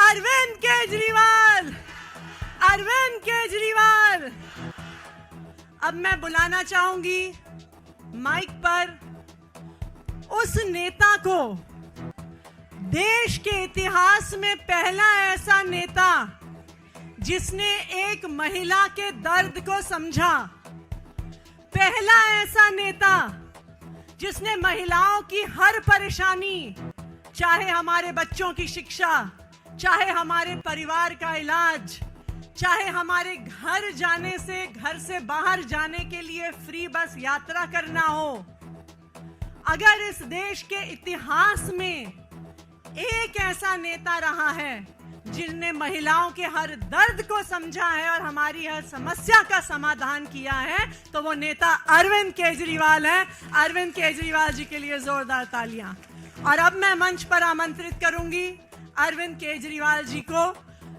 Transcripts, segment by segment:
अरविंद केजरीवाल, अरविंद केजरीवाल। अब मैं बुलाना चाहूंगी माइक पर उस नेता को, देश के इतिहास में पहला ऐसा नेता जिसने एक महिला के दर्द को समझा, पहला ऐसा नेता जिसने महिलाओं की हर परेशानी, चाहे हमारे बच्चों की शिक्षा, चाहे हमारे परिवार का इलाज, चाहे हमारे घर जाने से, घर से बाहर जाने के लिए फ्री बस यात्रा करना हो, अगर इस देश के इतिहास में एक ऐसा नेता रहा है जिसने महिलाओं के हर दर्द को समझा है और हमारी हर समस्या का समाधान किया है, तो वो नेता अरविंद केजरीवाल है। अरविंद केजरीवाल जी के लिए जोरदार तालियां। और अब मैं मंच पर आमंत्रित करूंगी अरविंद केजरीवाल जी को,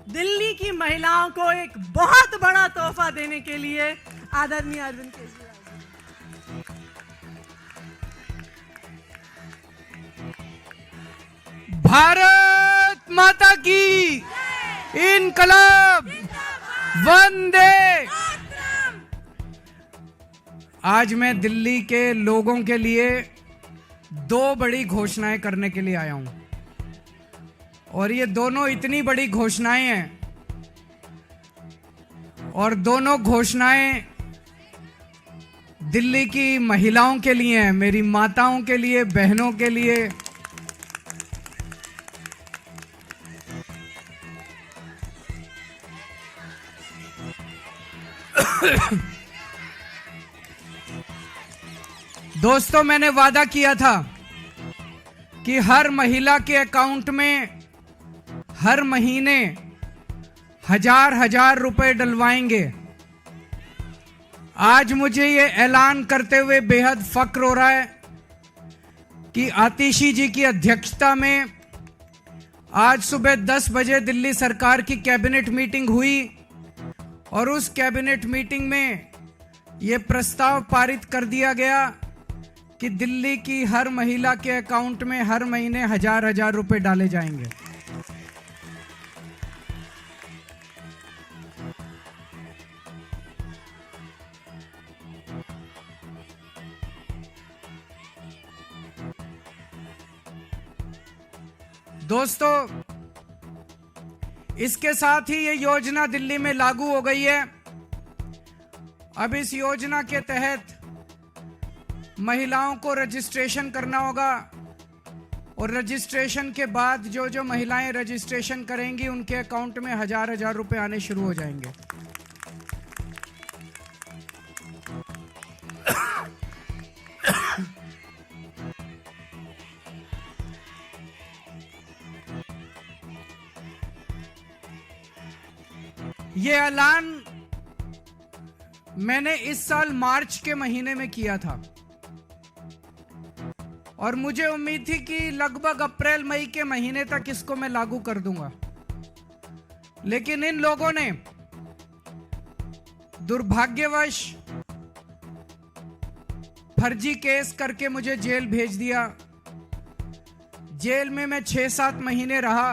दिल्ली की महिलाओं को एक बहुत बड़ा तोहफा देने के लिए। आदरणीय अरविंद केजरीवाल। भारत माता की इनकलाब, वंदे। आज मैं दिल्ली के लोगों के लिए दो बड़ी घोषणाएं करने के लिए आया हूं, और ये दोनों इतनी बड़ी घोषणाएं हैं, और दोनों घोषणाएं दिल्ली की महिलाओं के लिए हैं, मेरी माताओं के लिए, बहनों के लिए। दोस्तों, मैंने वादा किया था कि हर महिला के अकाउंट में हर महीने 1000 रुपए डलवाएंगे। आज मुझे ये ऐलान करते हुए बेहद फक्र हो रहा है कि आतिशी जी की अध्यक्षता में आज सुबह 10 बजे दिल्ली सरकार की कैबिनेट मीटिंग हुई, और उस कैबिनेट मीटिंग में यह प्रस्ताव पारित कर दिया गया कि दिल्ली की हर महिला के अकाउंट में हर महीने 1000 रुपए डाले जाएंगे। दोस्तों, इसके साथ ही ये योजना दिल्ली में लागू हो गई है। अब इस योजना के तहत महिलाओं को रजिस्ट्रेशन करना होगा, और रजिस्ट्रेशन के बाद जो जो महिलाएं रजिस्ट्रेशन करेंगी उनके अकाउंट में 1000 रुपए आने शुरू हो जाएंगे। ये ऐलान मैंने इस साल मार्च के महीने में किया था, और मुझे उम्मीद थी कि लगभग अप्रैल मई के महीने तक इसको मैं लागू कर दूंगा। लेकिन इन लोगों ने दुर्भाग्यवश फर्जी केस करके मुझे जेल भेज दिया। जेल में मैं 6-7 महीने रहा,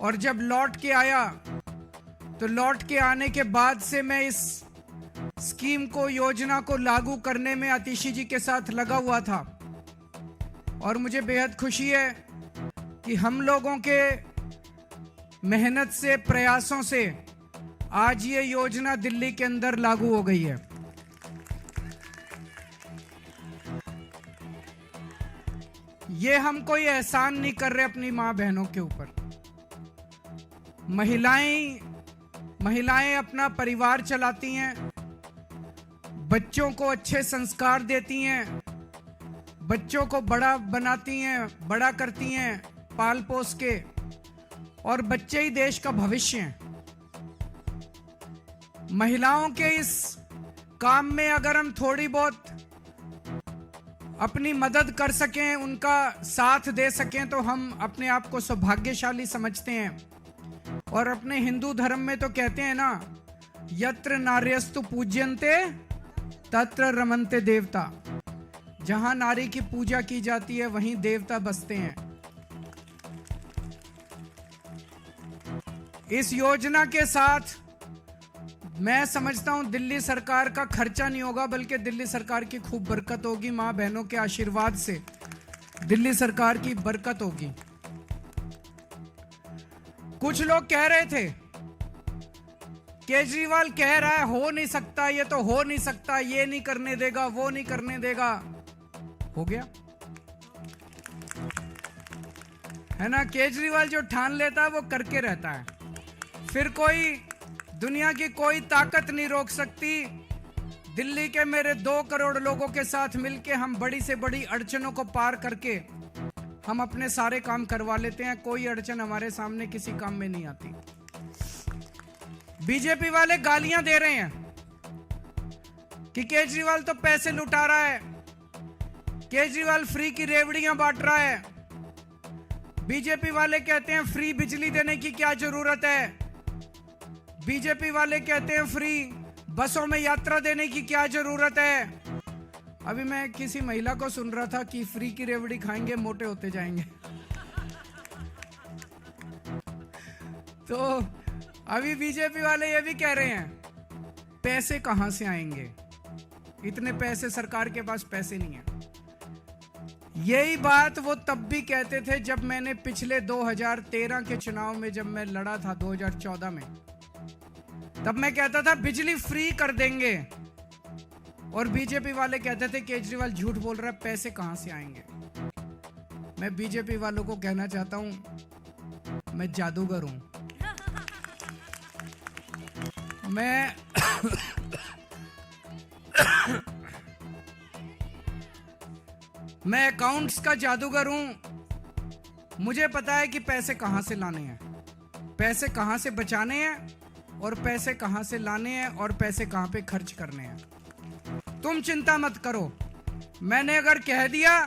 और जब लौट के आया तो लौट के आने के बाद से मैं इस स्कीम को, योजना को लागू करने में आतिशी जी के साथ लगा हुआ था। और मुझे बेहद खुशी है कि हम लोगों के मेहनत से, प्रयासों से आज ये योजना दिल्ली के अंदर लागू हो गई है। ये हम कोई एहसान नहीं कर रहे अपनी मां बहनों के ऊपर। महिलाएं अपना परिवार चलाती हैं, बच्चों को अच्छे संस्कार देती हैं, बच्चों को बड़ा बनाती हैं, बड़ा करती हैं पाल पोस के, और बच्चे ही देश का भविष्य हैं। महिलाओं के इस काम में अगर हम थोड़ी बहुत अपनी मदद कर सकें, उनका साथ दे सकें, तो हम अपने आप को सौभाग्यशाली समझते हैं। और अपने हिंदू धर्म में तो कहते हैं ना, यत्र नार्यस्तु पूज्यन्ते तत्र रमन्ते देवता। जहां नारी की पूजा की जाती है वहीं देवता बसते हैं। इस योजना के साथ मैं समझता हूं दिल्ली सरकार का खर्चा नहीं होगा, बल्कि दिल्ली सरकार की खूब बरकत होगी। मां बहनों के आशीर्वाद से दिल्ली सरकार की बरकत होगी। कुछ लोग कह रहे थे केजरीवाल कह रहा है हो नहीं सकता, ये तो हो नहीं सकता, ये नहीं करने देगा, वो नहीं करने देगा। हो गया है ना। केजरीवाल जो ठान लेता है वो करके रहता है, फिर कोई दुनिया की कोई ताकत नहीं रोक सकती। दिल्ली के मेरे 2 करोड़ लोगों के साथ मिलके हम बड़ी से बड़ी अड़चनों को पार करके हम अपने सारे काम करवा लेते हैं। कोई अड़चन हमारे सामने किसी काम में नहीं आती। बीजेपी वाले गालियां दे रहे हैं कि केजरीवाल तो पैसे लुटा रहा है, केजरीवाल फ्री की रेवड़ियां बांट रहा है। बीजेपी वाले कहते हैं फ्री बिजली देने की क्या जरूरत है, बीजेपी वाले कहते हैं फ्री बसों में यात्रा देने की क्या जरूरत है। अभी मैं किसी महिला को सुन रहा था कि फ्री की रेवड़ी खाएंगे मोटे होते जाएंगे। तो अभी बीजेपी वाले ये भी कह रहे हैं पैसे कहां से आएंगे, इतने पैसे सरकार के पास पैसे नहीं है। यही बात वो तब भी कहते थे जब मैंने पिछले 2013 के चुनाव में जब मैं लड़ा था 2014 में, तब मैं कहता था बिजली फ्री कर देंगे, और बीजेपी वाले कहते थे केजरीवाल झूठ बोल रहा है, पैसे कहां से आएंगे। मैं बीजेपी वालों को कहना चाहता हूं मैं जादूगर हूं। मैं अकाउंट्स का जादूगर हूं। मुझे पता है कि पैसे कहां से लाने हैं, पैसे कहां से बचाने हैं, और पैसे कहां से लाने हैं, और पैसे कहां पे खर्च करने हैं। तुम चिंता मत करो। मैंने अगर कह दिया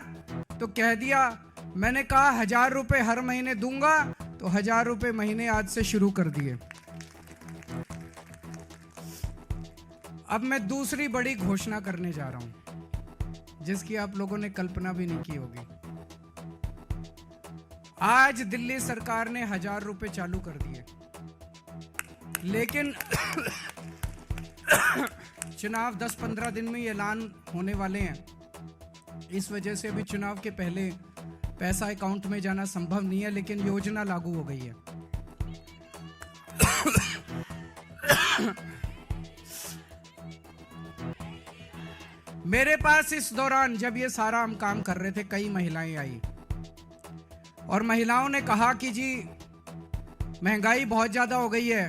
तो कह दिया। मैंने कहा 1000 रुपए हर महीने दूंगा, तो 1000 रुपए महीने आज से शुरू कर दिए। अब मैं दूसरी बड़ी घोषणा करने जा रहा हूं, जिसकी आप लोगों ने कल्पना भी नहीं की होगी। आज दिल्ली सरकार ने 1000 रुपए चालू कर दिए, लेकिन चुनाव 10-15 दिन में ऐलान होने वाले हैं। इस वजह से अभी चुनाव के पहले पैसा अकाउंट में जाना संभव नहीं है, लेकिन योजना लागू हो गई है। मेरे पास इस दौरान जब ये सारा हम काम कर रहे थे, कई महिलाएं आई और महिलाओं ने कहा कि जी महंगाई बहुत ज्यादा हो गई है,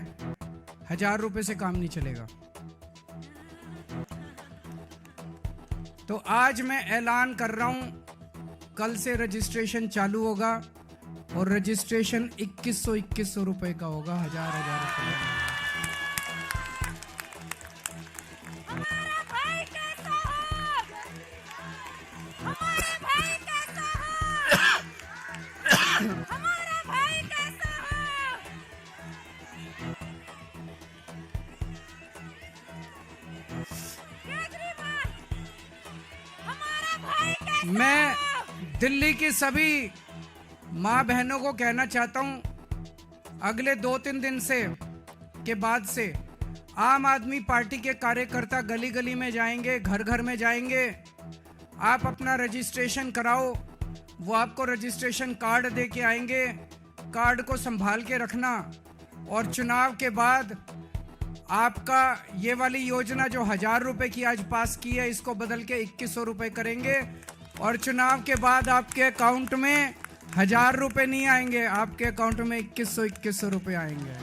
1000 रुपए से काम नहीं चलेगा। तो आज मैं ऐलान कर रहा हूं, कल से रजिस्ट्रेशन चालू होगा और रजिस्ट्रेशन 2100 रुपए का होगा। 1000 रुपए। मैं दिल्ली की सभी मां बहनों को कहना चाहता हूं, अगले 2-3 दिन से के बाद से आम आदमी पार्टी के कार्यकर्ता गली गली में जाएंगे, घर घर में जाएंगे। आप अपना रजिस्ट्रेशन कराओ, वो आपको रजिस्ट्रेशन कार्ड दे के आएंगे। कार्ड को संभाल के रखना, और चुनाव के बाद आपका ये वाली योजना जो 1000 रुपए की आज पास की है, इसको बदल के 2100 रुपए करेंगे। और चुनाव के बाद आपके अकाउंट में 1000 रुपए नहीं आएंगे, आपके अकाउंट में 2100 रुपए आएंगे।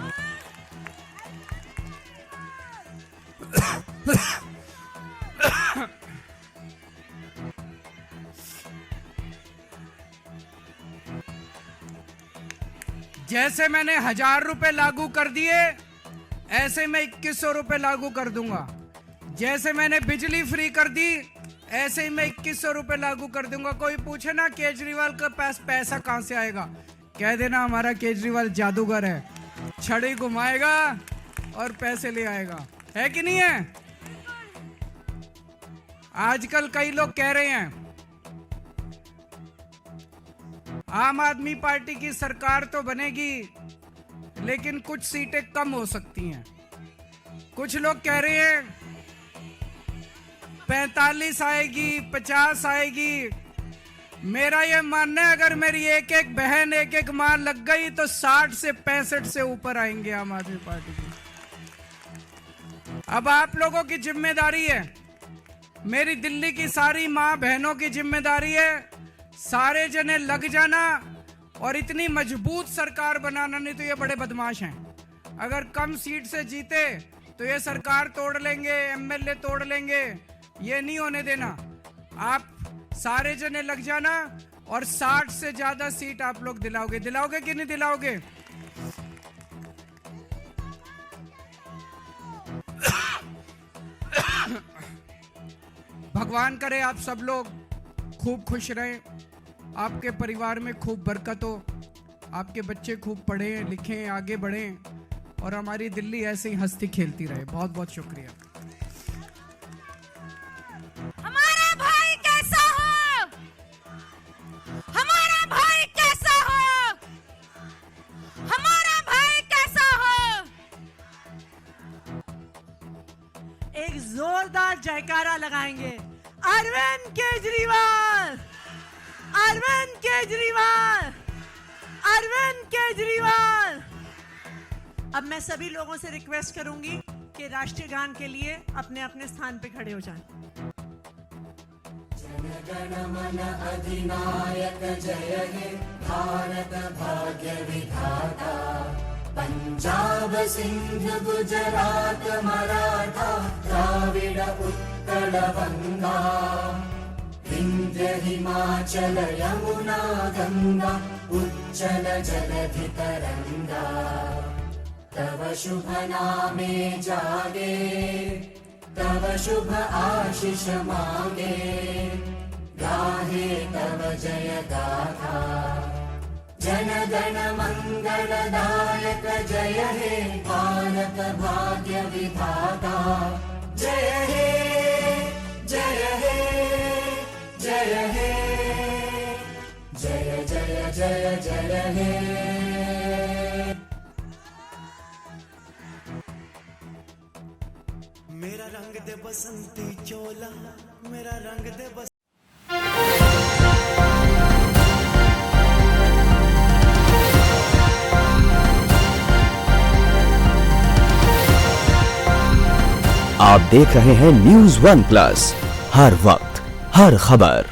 जैसे मैंने 1000 रुपए लागू कर दिए, ऐसे मैं 2100 रुपए लागू कर दूंगा। जैसे मैंने बिजली फ्री कर दी, ऐसे ही मैं 2100 रुपए लागू कर दूंगा। कोई पूछे ना केजरीवाल का पास पैसा कहां से आएगा, कह देना हमारा केजरीवाल जादूगर है, छड़ी घुमाएगा और पैसे ले आएगा। है कि नहीं है? आजकल कई लोग कह रहे हैं आम आदमी पार्टी की सरकार तो बनेगी, लेकिन कुछ सीटें कम हो सकती हैं। कुछ लोग कह रहे हैं 45 आएगी, 50 आएगी। मेरा ये मानना है अगर मेरी एक एक बहन, एक एक मां लग गई तो 60 से 65 से ऊपर आएंगे आम आदमी पार्टी की। अब आप लोगों की जिम्मेदारी है, मेरी दिल्ली की सारी मां बहनों की जिम्मेदारी है, सारे जने लग जाना और इतनी मजबूत सरकार बनाना। नहीं तो ये बड़े बदमाश हैं, अगर कम सीट से जीते तो ये सरकार तोड़ लेंगे, एमएलए तोड़ लेंगे। ये नहीं होने देना। आप सारे जने लग जाना और 60 से ज्यादा सीट आप लोग दिलाओगे। दिलाओगे कि नहीं दिलाओगे? भगवान करे आप सब लोग खूब खुश रहें, आपके परिवार में खूब बरकत हो, आपके बच्चे खूब पढ़ें लिखें, आगे बढ़ें और हमारी दिल्ली ऐसे ही हंसती खेलती रहे। बहुत बहुत शुक्रिया। हमारा भाई कैसा हो? हमारा भाई कैसा हो? हमारा भाई कैसा हो? एक जोरदार जयकारा लगाएंगे। अरविंद केजरीवाल, अरविंद केजरीवाल, अरविंद केजरीवाल। अब मैं सभी लोगों से रिक्वेस्ट करूंगी कि राष्ट्रीय गान के लिए अपने अपने स्थान पे खड़े हो जाएं। जनगण मन अधिनायक जय हे भारत भाग्य विधाता, पंजाब सिंध गुजरात मराठा द्राविड उत्कल बंगा, विंध्य हिमाचल यमुना गंगा उच्चल जलधि तरंगा, तव शुभ नामे जागे, तव शुभ आशीष मांगे, गाहे तव जय गाथा। जन गण मंगलदायक जय हे भारत भाग्य विधाता, जय हे जय हे जय हे जय जय जय जय हे। मेरा रंग दे बसंती चोला, मेरा रंग दे बस। आप देख रहे हैं न्यूज़ 1 प्लस, हर वक्त हर खबर।